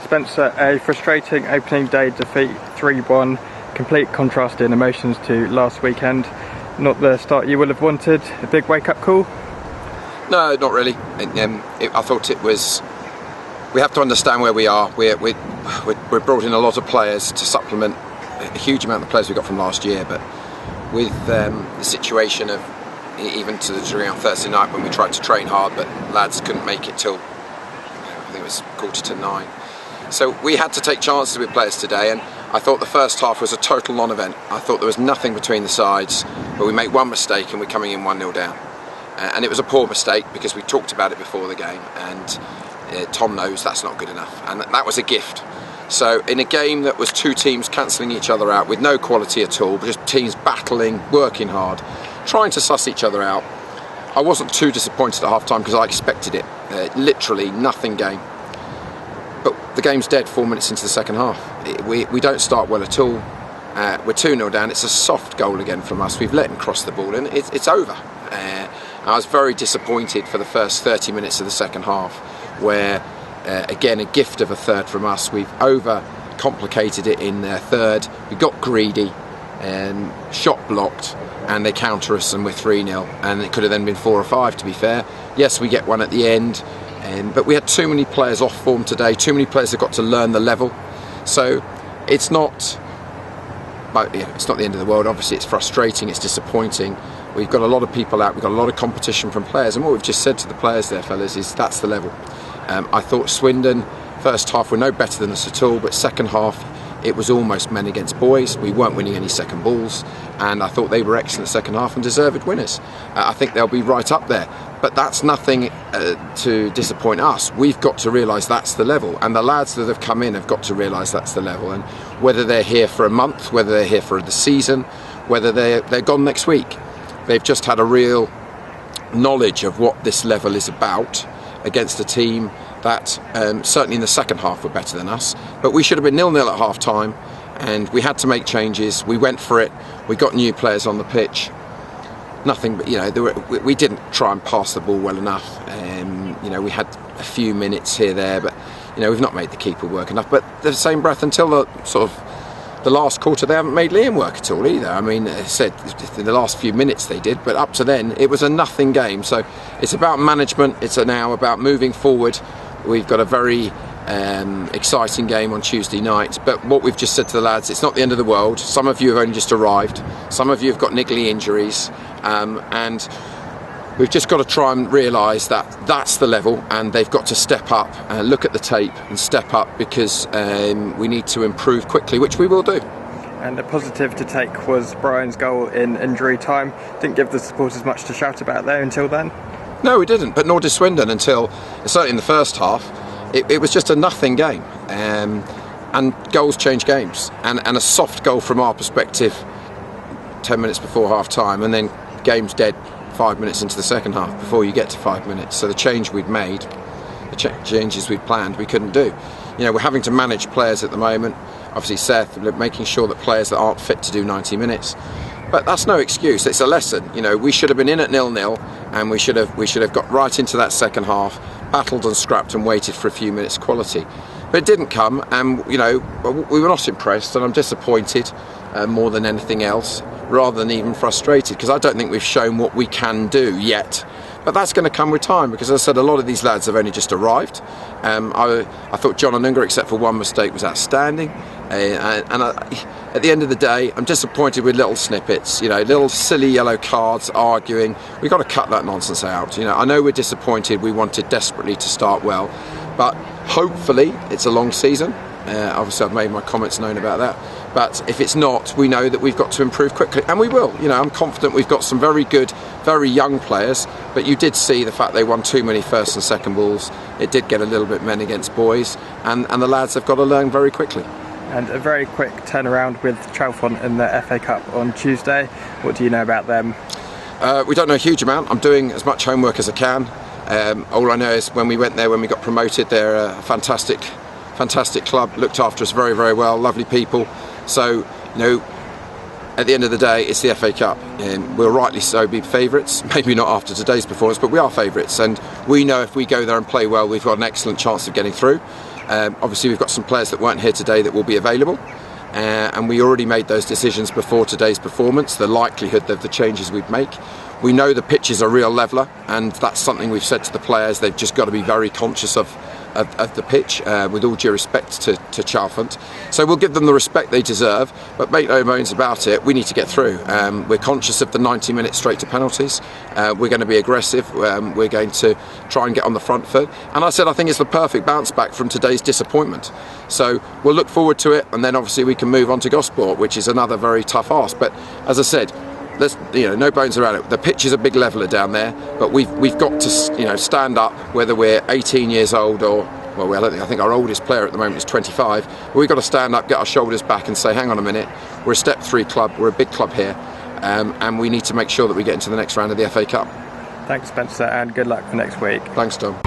Spencer, a frustrating opening day defeat 3-1, complete contrast in emotions to last weekend. Not the start you would have wanted, a big wake-up call? No, not really. I thought it was... We have to understand where we are. We're brought in a lot of players to supplement a huge amount of players we got from last year, but with the situation of even to the degree on Thursday night when we tried to train hard, but lads couldn't make it till I think it was 8:45. So we had to take chances with players today, and I thought the first half was a total non-event. I thought there was nothing between the sides, but we made one mistake and we're coming in 1-0 down. And it was a poor mistake because we talked about it before the game, and Tom knows that's not good enough, and that was a gift. So in a game that was two teams cancelling each other out with no quality at all, but just teams battling, working hard, trying to suss each other out, I wasn't too disappointed at half-time because I expected it. Literally nothing game. But the game's dead 4 minutes into the second half. We don't start well at all. We're 2-0 down. It's a soft goal again from us. We've let him cross the ball and it's over. I was very disappointed for the first 30 minutes of the second half, where again a gift of a third from us. We've over-complicated it in their third. We got greedy and shot blocked, and they counter us and we're 3-0, and it could have then been 4 or 5 to be fair. Yes, we get one at the end, but we had too many players off form today. Too many players have got to learn the level. So it's not the end of the world. Obviously it's frustrating, it's disappointing. We've got a lot of people out, we've got a lot of competition from players, and what we've just said to the players there, fellas, is that's the level. I thought Swindon, first half, were no better than us at all, but second half, it was almost men against boys. We weren't winning any second balls, and I thought they were excellent second half and deserved winners. I think they'll be right up there, but that's nothing to disappoint us. We've got to realise that's the level, and the lads that have come in have got to realise that's the level, and whether they're here for a month, whether they're here for the season, whether they're gone next week, they've just had a real knowledge of what this level is about against a team that certainly in the second half were better than us. But we should have been 0-0 at half time, and we had to make changes. We went for it. We got new players on the pitch. Nothing but, we didn't try and pass the ball well enough. We had a few minutes here, there, but we've not made the keeper work enough. But the same breath, until the last quarter, they haven't made Liam work at all either. I mean, I said in the last few minutes they did, but up to then it was a nothing game. So it's about management. It's now about moving forward. We've got a very exciting game on Tuesday night, but what we've just said to the lads, it's not the end of the world. Some of you have only just arrived, some of you have got niggly injuries, and we've just got to try and realise that that's the level, and they've got to step up, look at the tape and step up, because we need to improve quickly, which we will do. And a positive to take was Brian's goal in injury time. Didn't give the supporters much to shout about there until then. No, we didn't, but nor did Swindon until, certainly in the first half, it was just a nothing game. And goals change games. And a soft goal from our perspective 10 minutes before half time, and then game's dead 5 minutes into the second half before you get to 5 minutes. So the change we'd made, the changes we'd planned, we couldn't do. We're having to manage players at the moment. Obviously Seth, making sure that players that aren't fit to do 90 minutes. But that's no excuse. It's a lesson. We should have been in at 0-0, and we should have got right into that second half, battled and scrapped and waited for a few minutes quality. But it didn't come, and we were not impressed, and I'm disappointed more than anything else, rather than even frustrated, because I don't think we've shown what we can do yet. But that's going to come with time, because as I said, a lot of these lads have only just arrived. I thought John Onunga, except for one mistake, was outstanding. At the end of the day, I'm disappointed with little snippets, little silly yellow cards, arguing. We've got to cut that nonsense out. I know we're disappointed. We wanted desperately to start well, but hopefully it's a long season. Obviously I've made my comments known about that, but if it's not, we know that we've got to improve quickly, and we will. I'm confident we've got some very good, very young players, but you did see the fact they won too many first and second balls. It did get a little bit men against boys, and the lads have got to learn very quickly. And a very quick turnaround with Chalfont in the FA Cup on Tuesday. What do you know about them? We don't know a huge amount. I'm doing as much homework as I can. All I know is when we went there, when we got promoted, they're a fantastic club, looked after us very, very well, lovely people. So, at the end of the day, it's the FA Cup. We'll rightly so be favourites, maybe not after today's performance, but we are favourites, and we know if we go there and play well, we've got an excellent chance of getting through. Obviously we've got some players that weren't here today that will be available, and we already made those decisions before today's performance, the likelihood of the changes we'd make. We know the pitch is a real leveller, and that's something we've said to the players. They've just got to be very conscious of the pitch, with all due respect to Chalfont. So we'll give them the respect they deserve, but make no bones about it, we need to get through. We're conscious of the 90 minutes straight to penalties. We're going to be aggressive. We're going to try and get on the front foot. And I said I think it's the perfect bounce back from today's disappointment. So we'll look forward to it, and then obviously we can move on to Gosport, which is another very tough ask. But as I said, no bones around it. The pitch is a big leveller down there, but we've got to stand up, whether we're 18 years old or, well, I think our oldest player at the moment is 25. But we've got to stand up, get our shoulders back, and say, hang on a minute, we're a Step 3 club, we're a big club here, and we need to make sure that we get into the next round of the FA Cup. Thanks, Spencer, and good luck for next week. Thanks, Tom.